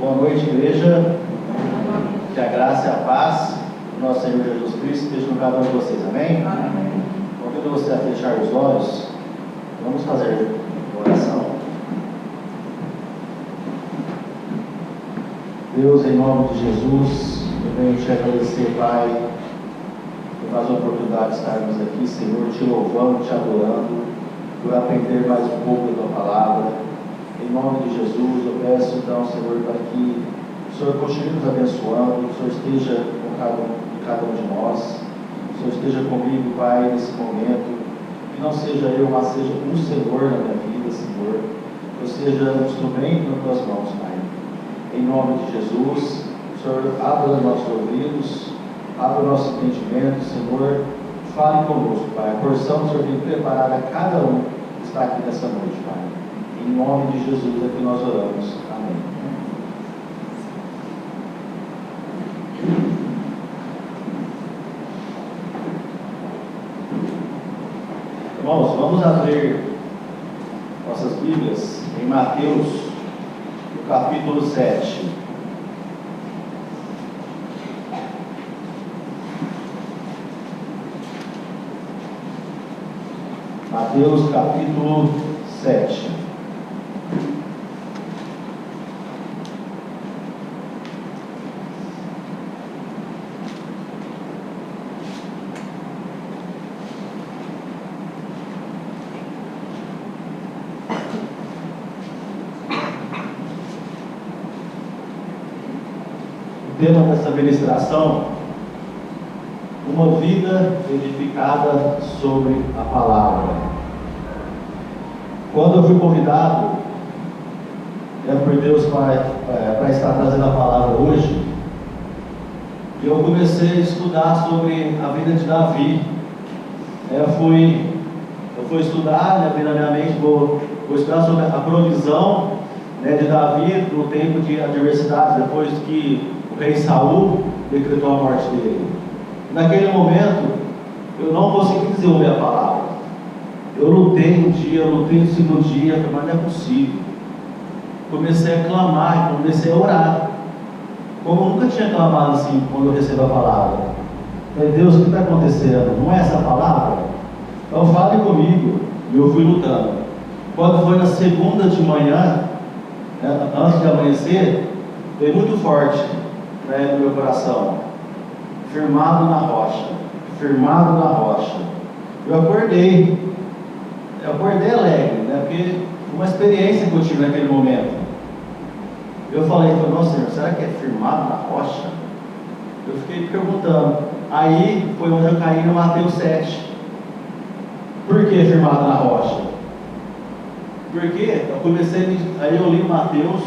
Boa noite, igreja. Que a graça e a paz do nosso Senhor Jesus Cristo esteja com cada um de vocês, amém? Amém. Convido você a fechar os olhos. Vamos fazer oração. Deus, em nome de Jesus, eu venho te agradecer, Pai, por mais uma oportunidade de estarmos aqui, Senhor, te louvando, te adorando, por aprender mais um pouco da tua palavra. Em nome de Jesus, eu peço então, Senhor, para que o Senhor continue nos abençoando, o Senhor esteja com cada um de nós, o Senhor esteja comigo, Pai, nesse momento, que não seja eu, mas seja o Senhor na minha vida, Senhor, que eu seja um instrumento nas tuas mãos, Pai. Em nome de Jesus, o Senhor abra os nossos ouvidos, abra o nosso entendimento, Senhor, fale conosco, Pai. A porção que o Senhor tem preparada a cada um que está aqui nessa noite, Pai. Em nome de Jesus é que nós oramos. Amém. Irmãos, vamos abrir nossas Bíblias em Mateus, no capítulo 7. Mateus, capítulo 7. O tema dessa ministração: uma vida edificada sobre a palavra. Quando eu fui convidado por Deus para estar trazendo a palavra hoje, eu comecei a estudar sobre a vida de Davi. Eu fui estudar, abrir na minha mente, vou estudar sobre a provisão de Davi no tempo de adversidade, depois que o rei Saul decretou a morte dele. Naquele momento, eu não consegui desenvolver a palavra. Eu lutei um dia, eu lutei no segundo dia, mas não é possível. Comecei a clamar, comecei a orar. Como eu nunca tinha clamado assim quando eu recebo a palavra. Falei, Deus, o que está acontecendo? Não é essa palavra? Então fale comigo. E eu fui lutando. Quando foi na segunda de manhã, antes de amanhecer, veio muito forte no meu coração: firmado na rocha, firmado na rocha. Eu acordei alegre, porque uma experiência que eu tive naquele momento. Eu falei, nossa Senhor, será que é firmado na rocha? Eu fiquei perguntando. Aí foi onde eu caí no Mateus 7. Por que firmado na rocha? Porque eu comecei, aí eu li Mateus,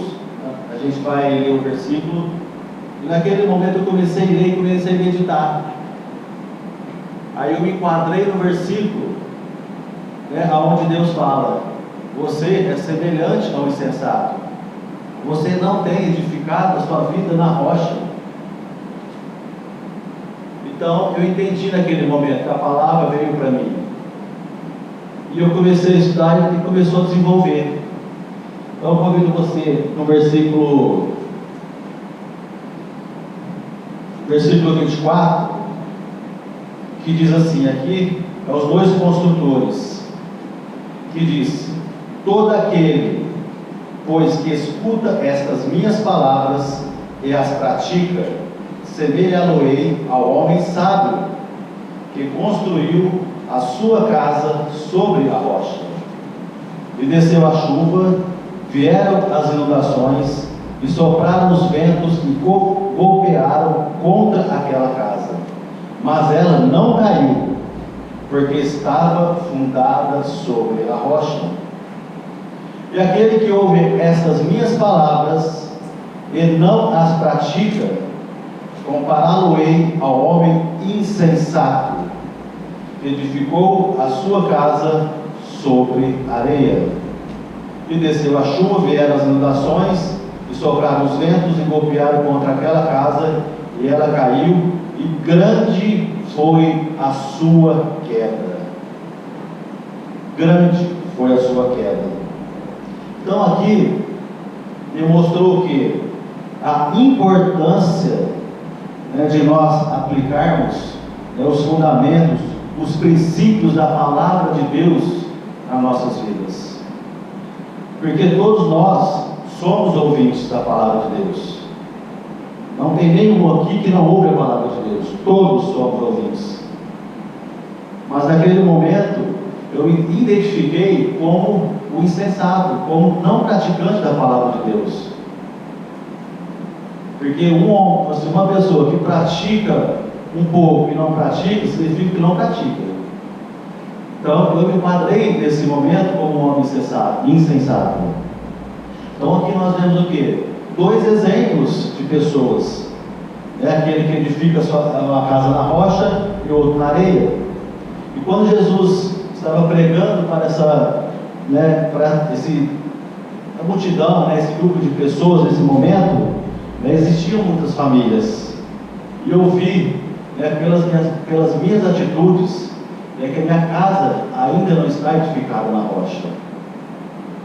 a gente vai ler o versículo, e naquele momento eu comecei a ler e comecei a meditar. Aí eu me enquadrei no versículo, onde Deus fala: você é semelhante ao insensato, você não tem edificado a sua vida na rocha. Então eu entendi naquele momento que a palavra veio para mim, e eu comecei a estudar e começou a desenvolver. Então eu convido você no versículo 24, que diz assim, aqui é os dois construtores, que diz: todo aquele, pois, que escuta estas minhas palavras e as pratica, semelhá-lo-ei ao homem sábio, que construiu a sua casa sobre a rocha. E desceu a chuva, vieram as inundações, e sopraram os ventos e golpearam contra aquela casa. Mas ela não caiu, porque estava fundada sobre a rocha. E aquele que ouve estas minhas palavras e não as pratica, compará-lo-ei ao homem insensato, que edificou a sua casa sobre areia. E desceu a chuva, vieram as inundações, e sopraram os ventos e golpearam contra aquela casa, e ela caiu, e grande foi a sua queda. Grande foi a sua queda. Então aqui demonstrou que a importância, né, de nós aplicarmos, né, os fundamentos, os princípios da palavra de Deus nas nossas vidas. Porque todos nós somos ouvintes da palavra de Deus. Não tem nenhum aqui que não ouve a palavra de Deus. Todos somos ouvintes. Mas naquele momento eu identifiquei como o insensato, como não praticante da palavra de Deus. Porque uma pessoa que pratica um pouco e não pratica, significa que não pratica. Então eu me enquadrei nesse momento como um homem insensato. Então aqui nós vemos o quê? Dois exemplos de pessoas. Aquele que edifica uma casa na rocha e outro na areia. E quando Jesus estava pregando para essa multidão, né, esse grupo de pessoas nesse momento, né, existiam muitas famílias. E eu vi, né, pelas minhas atitudes, que a minha casa ainda não está edificada na rocha.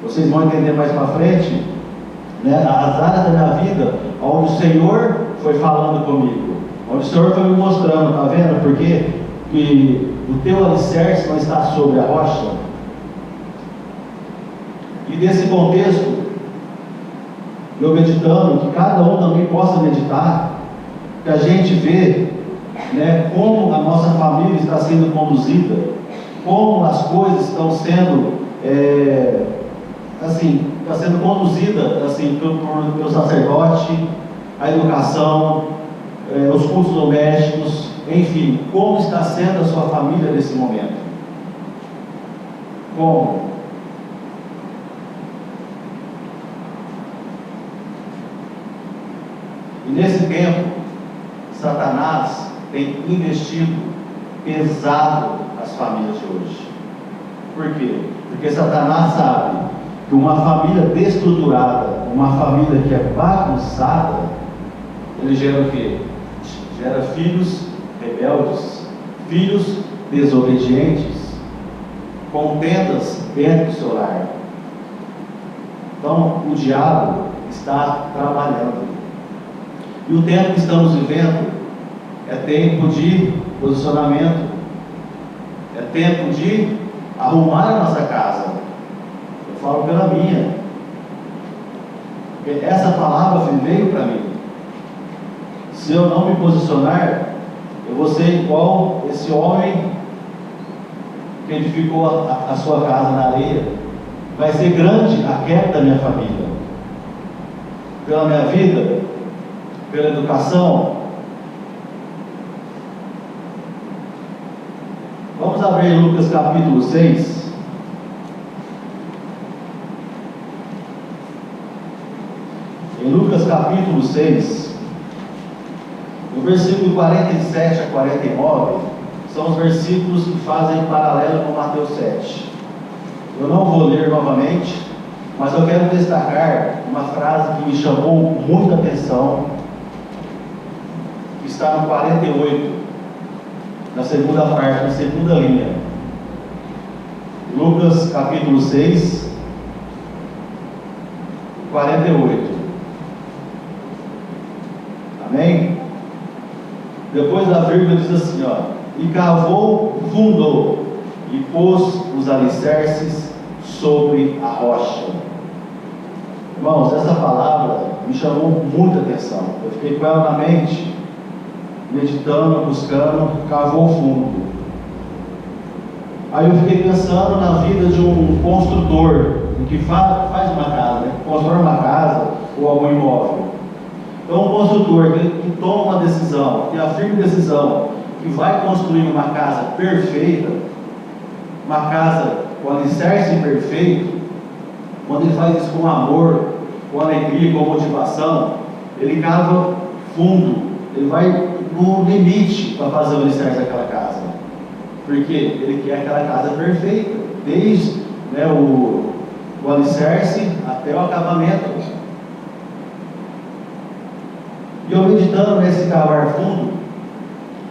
Vocês vão entender mais para frente, né, as áreas da minha vida onde o Senhor foi falando comigo, onde o Senhor foi me mostrando, está vendo? Porque o teu alicerce não está sobre a rocha. E nesse contexto, eu meditando, que cada um também possa meditar, que a gente vê, né, como a nossa família está sendo conduzida, como as coisas estão sendo está sendo conduzida assim, pelo sacerdote, a educação, os cultos domésticos, enfim, como está sendo a sua família nesse momento? Como? E nesse tempo, Satanás tem investido pesado nas famílias de hoje. Por quê? Porque Satanás sabe que uma família destruturada, uma família que é bagunçada, ele gera o quê? Gera filhos rebeldes, filhos desobedientes, contendas dentro do seu lar. Então, o diabo está trabalhando. E o tempo que estamos vivendo é tempo de posicionamento, é tempo de arrumar a nossa casa. Eu falo pela minha, porque essa palavra veio para mim. Se eu não me posicionar, eu vou ser igual esse homem que edificou a sua casa na areia. Vai ser grande a queda da minha família, pela minha vida, pela educação. Vamos abrir Lucas capítulo 6. Em Lucas capítulo 6, no versículo 47 a 49, são os versículos que fazem paralelo com Mateus 7. Eu não vou ler novamente, mas eu quero destacar uma frase que me chamou muita atenção, que está no 48, na segunda parte, na segunda linha. Lucas capítulo 6, 48. Amém? Depois da vírgula diz assim, e cavou, fundou, e pôs os alicerces sobre a rocha. Irmãos, essa palavra me chamou muita atenção. Eu fiquei com ela na mente, meditando, buscando, cavou fundo. Aí eu fiquei pensando na vida de um construtor, que faz uma casa, né? Constrói uma casa ou algum imóvel. Então, um construtor que toma uma decisão, que afirma decisão, que vai construir uma casa perfeita, uma casa com alicerce perfeito, quando ele faz isso com amor, com alegria, com motivação, ele cava fundo, ele vai no limite para fazer o alicerce daquela casa. Porque ele quer aquela casa perfeita, desde, né, o alicerce até o acabamento. E eu meditando nesse cavar fundo,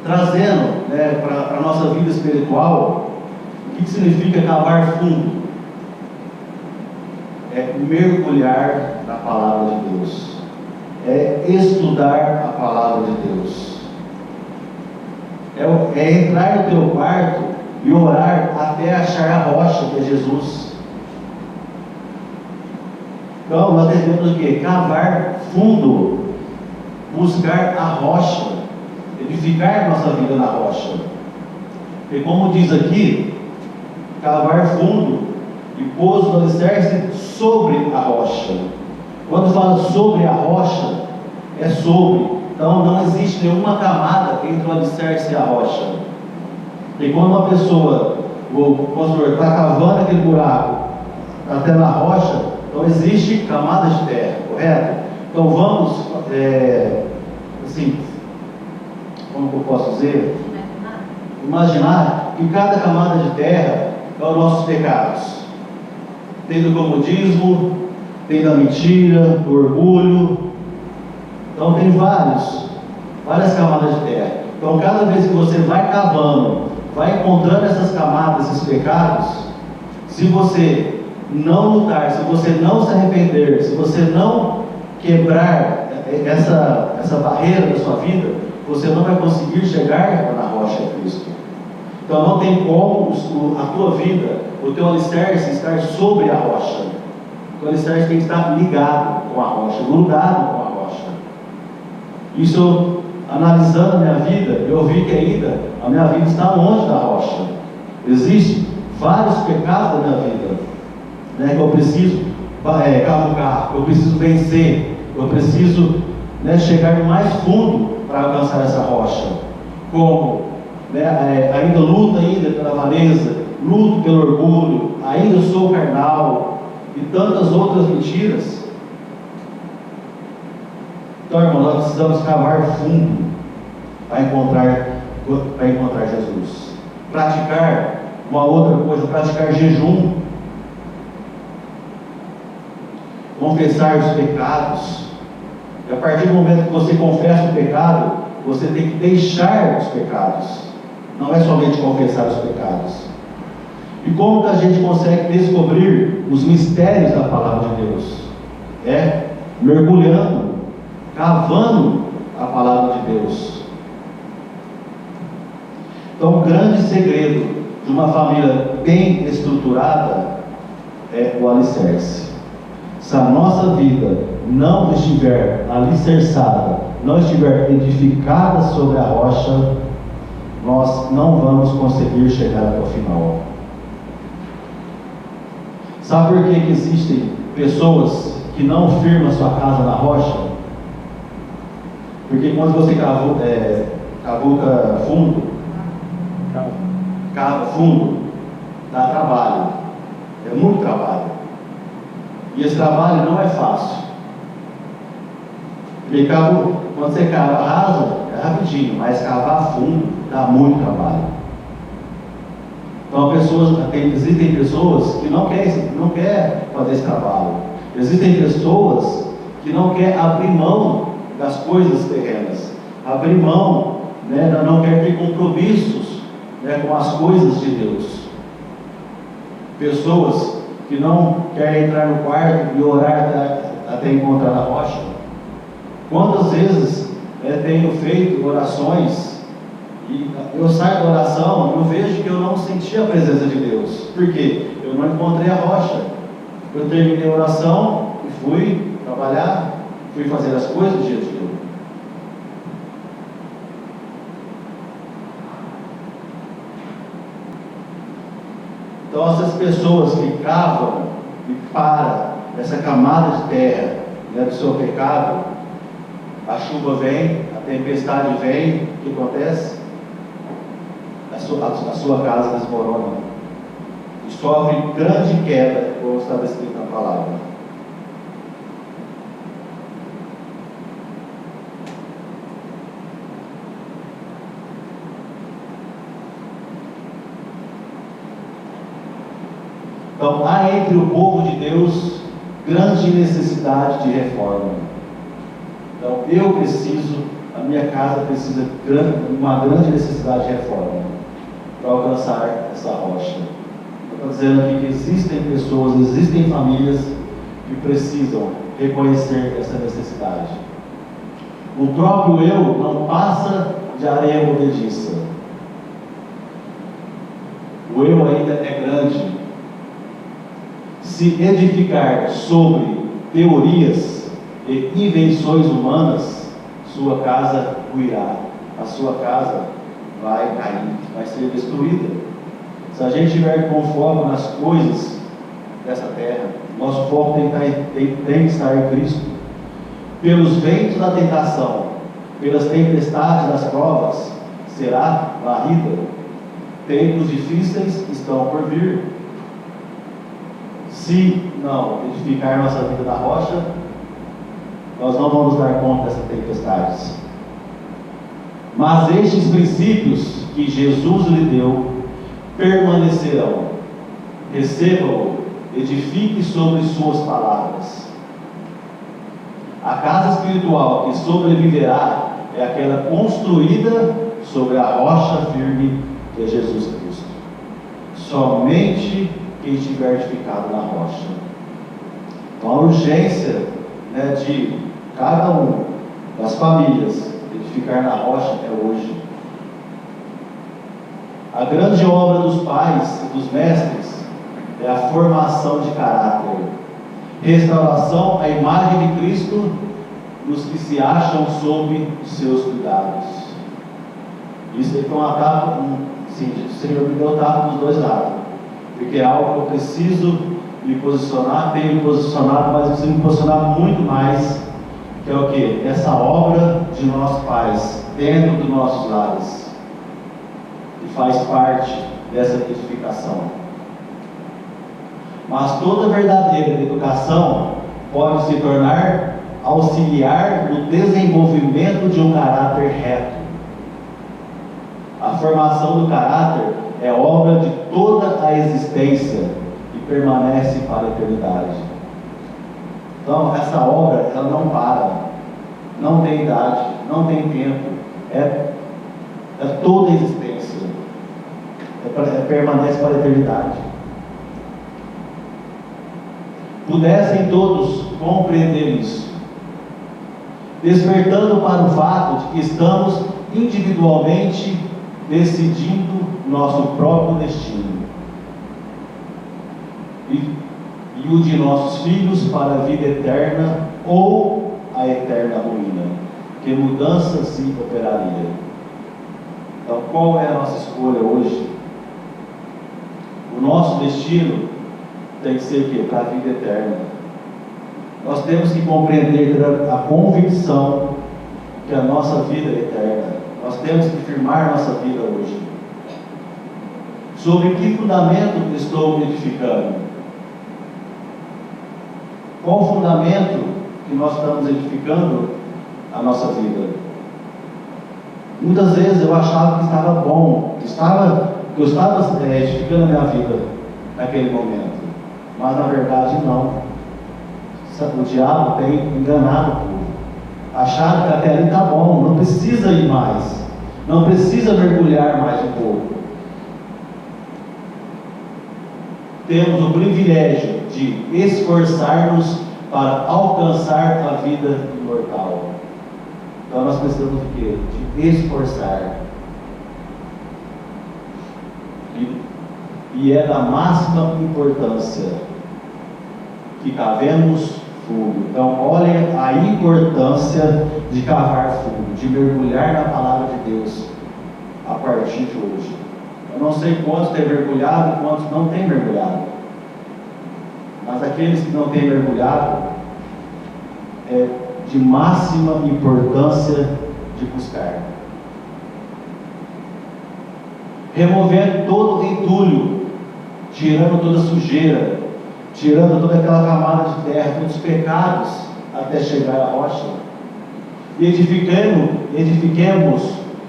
trazendo, né, para a nossa vida espiritual, o que significa cavar fundo? É mergulhar na palavra de Deus. é estudar a palavra de Deus. É entrar no teu quarto e orar até achar a rocha, que é Jesus. Então, nós devemos o quê? Cavar fundo, buscar a rocha, edificar nossa vida na rocha. E como diz aqui, cavar fundo e pôs o alicerce sobre a rocha. Quando fala sobre a rocha, é sobre. Então não existe nenhuma camada entre o alicerce e a rocha. E quando uma pessoa, o pastor, está cavando aquele buraco até na rocha, então existe camadas de terra, correto? Então vamos, assim, como que eu posso dizer? Imaginar que cada camada de terra é os nossos pecados. Tem do comodismo, tem da mentira, do orgulho. Então tem várias camadas de terra. Então cada vez que você vai cavando, vai encontrando essas camadas, esses pecados, se você não lutar, se você não se arrepender, se você não quebrar essa barreira da sua vida, você não vai conseguir chegar na rocha de Cristo. Então não tem como a tua vida, o teu alicerce estar sobre a rocha. O teu alicerce tem que estar ligado com a rocha, grudado com a rocha. Isso, analisando a minha vida, eu vi que ainda a minha vida está longe da rocha. Existem vários pecados da minha vida, né, que eu preciso cavucar, eu preciso vencer, eu preciso, né, chegar mais fundo para alcançar essa rocha. Como, né, ainda luto pela avareza, luto pelo orgulho, ainda sou carnal e tantas outras mentiras. Então, irmão, nós precisamos cavar fundo para encontrar Jesus. Praticar uma outra coisa, praticar jejum, confessar os pecados. E a partir do momento que você confessa o pecado, você tem que deixar os pecados. Não é somente confessar os pecados. E como que a gente consegue descobrir os mistérios da palavra de Deus? É mergulhando, cavando a palavra de Deus. Então, o grande segredo de uma família bem estruturada é o alicerce. Se a nossa vida não estiver alicerçada, não estiver edificada sobre a rocha, nós não vamos conseguir chegar até o final. Sabe por que existem pessoas que não firmam a sua casa na rocha? Porque quando você cavuca fundo, cava fundo, dá trabalho, é muito trabalho. E esse trabalho não é fácil. Porque quando você cava raso, é rapidinho, mas cavar fundo dá muito trabalho. Então existem pessoas que não querem fazer esse trabalho. Existem pessoas que não querem abrir mão das coisas terrenas, abrir mão, né, não quer ter compromissos, né, com as coisas de Deus. Pessoas que não querem entrar no quarto e orar até encontrar a rocha. Quantas vezes tenho feito orações e eu saio da oração e eu vejo que eu não senti a presença de Deus. Por quê? Eu não encontrei a rocha. Eu terminei a oração e fui trabalhar, fui fazer as coisas do dia a dia. Então essas pessoas que cavam e param essa camada de terra, né, do seu pecado, a chuva vem, a tempestade vem, o que acontece? A sua casa desmorona e sofre grande queda, como está descrito na palavra. Então, há entre o povo de Deus grande necessidade de reforma. Então, a minha casa precisa de uma grande necessidade de reforma para alcançar essa rocha. Estou dizendo aqui que existem pessoas, existem famílias que precisam reconhecer essa necessidade. O próprio eu não passa de areia movediça. O eu ainda é grande. Se edificar sobre teorias e invenções humanas, sua casa ruirá. A sua casa vai cair, vai ser destruída. Se a gente tiver com foco nas coisas dessa terra, nosso foco tem que estar em Cristo. Pelos ventos da tentação, pelas tempestades das provas, será varrida. Tempos difíceis estão por vir. Se não edificar nossa vida na rocha, nós não vamos dar conta dessas tempestades. Mas estes princípios que Jesus lhe deu permanecerão. Receba-o, edifique sobre suas palavras. A casa espiritual que sobreviverá é aquela construída sobre a rocha firme que é Jesus Cristo. Somente quem estiver edificado na rocha. Então a urgência, de cada um das famílias edificar na rocha é hoje. A grande obra dos pais e dos mestres é a formação de caráter, restauração à imagem de Cristo nos que se acham sob os seus cuidados. Isso aí foi uma etapa, o Senhor me deu etapa dos dois lados, porque é algo que eu preciso me posicionar, tenho me posicionado, mas eu preciso me posicionar muito mais, que é o quê? Essa obra de nossos pais, dentro dos nossos lares, e faz parte dessa edificação. Mas toda verdadeira educação pode se tornar auxiliar no desenvolvimento de um caráter reto. A formação do caráter é obra de toda a existência e permanece para a eternidade. Então, essa obra, ela não para, não tem idade, não tem tempo, é toda a existência, permanece para a eternidade. Pudessem todos compreender isso, despertando para o fato de que estamos individualmente decidindo nosso próprio destino e o de nossos filhos para a vida eterna ou a eterna ruína, que mudança se operaria. Então, qual é a nossa escolha hoje? O nosso destino tem que ser o quê? Para a vida eterna. Nós temos que compreender a convicção que a nossa vida é eterna. Nós temos que firmar nossa vida hoje. Sobre que fundamento estou edificando? Qual o fundamento que nós estamos edificando a nossa vida? Muitas vezes eu achava que estava bom, que eu estava edificando a minha vida naquele momento. Mas na verdade não. O diabo tem enganado o povo. Acharam que até ali está bom, não precisa ir mais, não precisa mergulhar mais um pouco. Temos o privilégio de esforçar-nos para alcançar a vida imortal. Então nós precisamos de quê? De esforçar. E é da máxima importância que cavemos fundo. Então olhem a importância de cavar fundo, de mergulhar na palavra de Deus a partir de hoje. Eu não sei quantos têm mergulhado e quantos não têm mergulhado, mas aqueles que não têm mergulhado é de máxima importância de buscar. Removendo todo o entulho, tirando toda a sujeira, tirando toda aquela camada de terra, todos os pecados, até chegar à rocha. E edifiquemos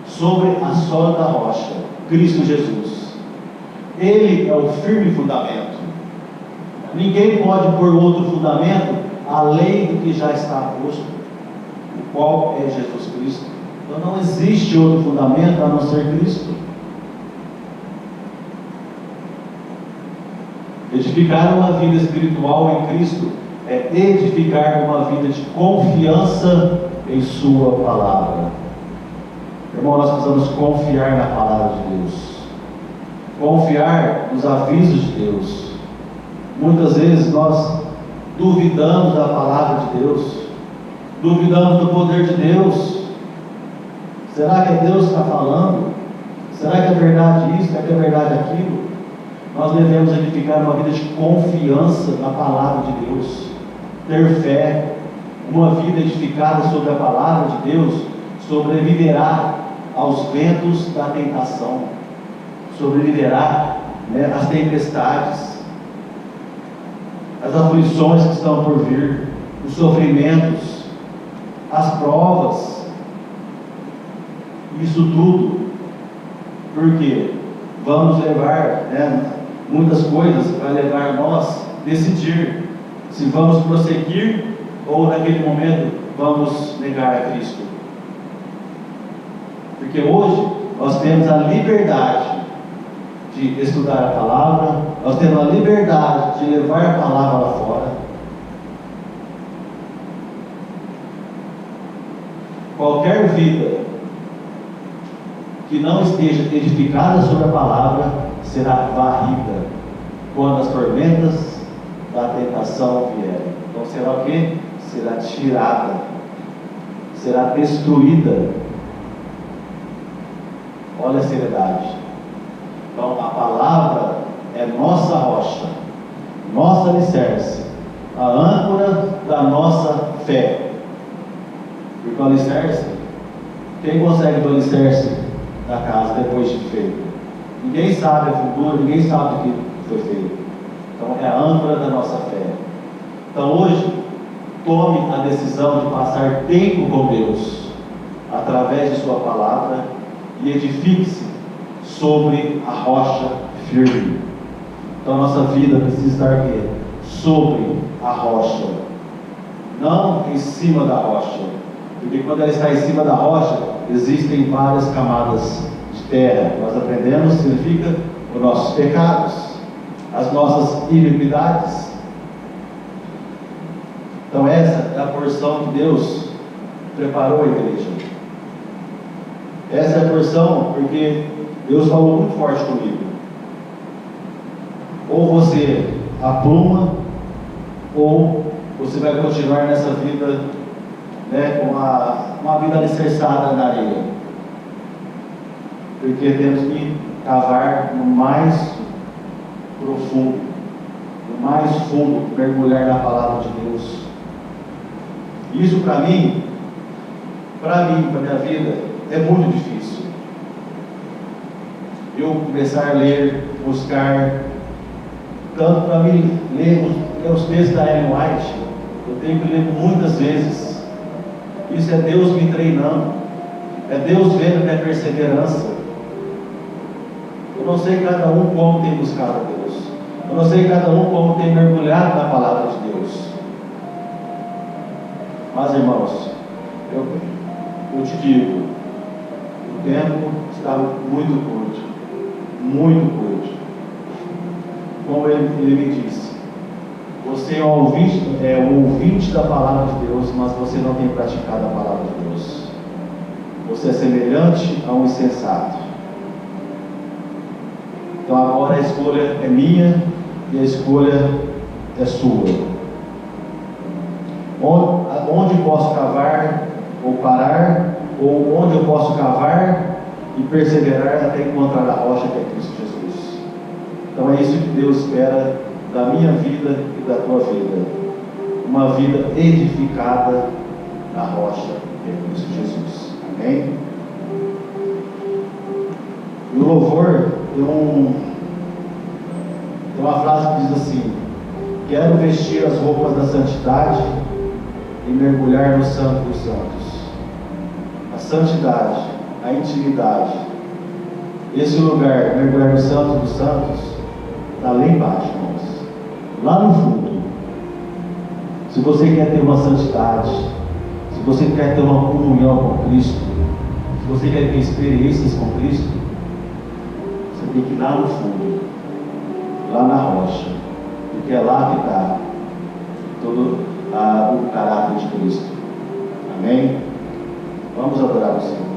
sobre a sólida rocha, Cristo Jesus. Ele é o firme fundamento. Ninguém pode pôr outro fundamento além do que já está posto, o qual é Jesus Cristo. Então não existe outro fundamento a não ser Cristo. Edificar uma vida espiritual em Cristo é edificar uma vida de confiança em sua palavra. Irmão, nós precisamos confiar na palavra de Deus, confiar nos avisos de Deus. Muitas vezes nós duvidamos da palavra de Deus, duvidamos do poder de Deus. Será que é Deus que está falando? Será que é verdade isso? Será que é verdade aquilo? Nós devemos edificar uma vida de confiança na palavra de Deus, ter fé. Uma vida edificada sobre a palavra de Deus sobreviverá aos ventos da tentação, sobreviverá, às tempestades, às aflições que estão por vir, os sofrimentos, as provas, isso tudo, porque vamos levar, muitas coisas vai levar nós a decidir se vamos prosseguir ou naquele momento vamos negar a Cristo. Porque hoje nós temos a liberdade de estudar a palavra, nós temos a liberdade de levar a palavra lá fora. Qualquer vida que não esteja edificada sobre a palavra será varrida quando as tormentas da tentação vierem. Então será o quê? Será tirada, será destruída. Olha a seriedade. Então a palavra é nossa rocha, nossa alicerce, a âncora da nossa fé. Porque o alicerce, quem consegue do alicerce da casa depois de feito? Ninguém sabe a futuro, ninguém sabe o que foi feito. Então é a âncora da nossa fé. Então hoje, tome a decisão de passar tempo com Deus através de sua palavra e edifique-se sobre a rocha firme. Então a nossa vida precisa estar aqui, sobre a rocha, não em cima da rocha, porque quando ela está em cima da rocha existem várias camadas de terra. Nós aprendemos, significa os nossos pecados, as nossas iniquidades. Então essa é a porção que Deus preparou a igreja. Essa é a porção porque Deus falou muito forte comigo. Ou você apruma, ou você vai continuar nessa vida, com uma vida alicerçada na areia. Porque temos que cavar no mais profundo, no mais fundo, mergulhar na palavra de Deus. Isso para mim, para minha vida, é muito difícil. Eu começar a ler, buscar, tanto para mim ler os textos da Ellen White, eu tenho que ler muitas vezes. Isso é Deus me treinando, é Deus vendo minha perseverança. Eu não sei cada um como tem buscado a Deus, eu não sei cada um como tem mergulhado na palavra de Deus. Mas irmãos, eu te digo, o tempo está muito curto, muito curto. Como ele me disse, você é um ouvinte da palavra de Deus, mas você não tem praticado a palavra de Deus. Você é semelhante a um insensato. Então agora a escolha é minha e a escolha é sua. Onde posso cavar ou parar, ou onde eu posso cavar e perseverar até encontrar a rocha que é Cristo Jesus. Então é isso que Deus espera da minha vida e da tua vida. Uma vida edificada na rocha que é Cristo Jesus. Amém? E o louvor tem uma frase que diz assim: quero vestir as roupas da santidade e mergulhar no Santo dos Santos. A santidade, a intimidade, esse lugar, mergulhar no Santo dos Santos, está lá embaixo, irmãos, lá no fundo. Se você quer ter uma santidade, se você quer ter uma comunhão com Cristo, se você quer ter experiências com Cristo, você tem que ir lá no fundo, lá na rocha, porque é lá que está todo o caráter de Cristo. Amém? Vamos adorar o Senhor.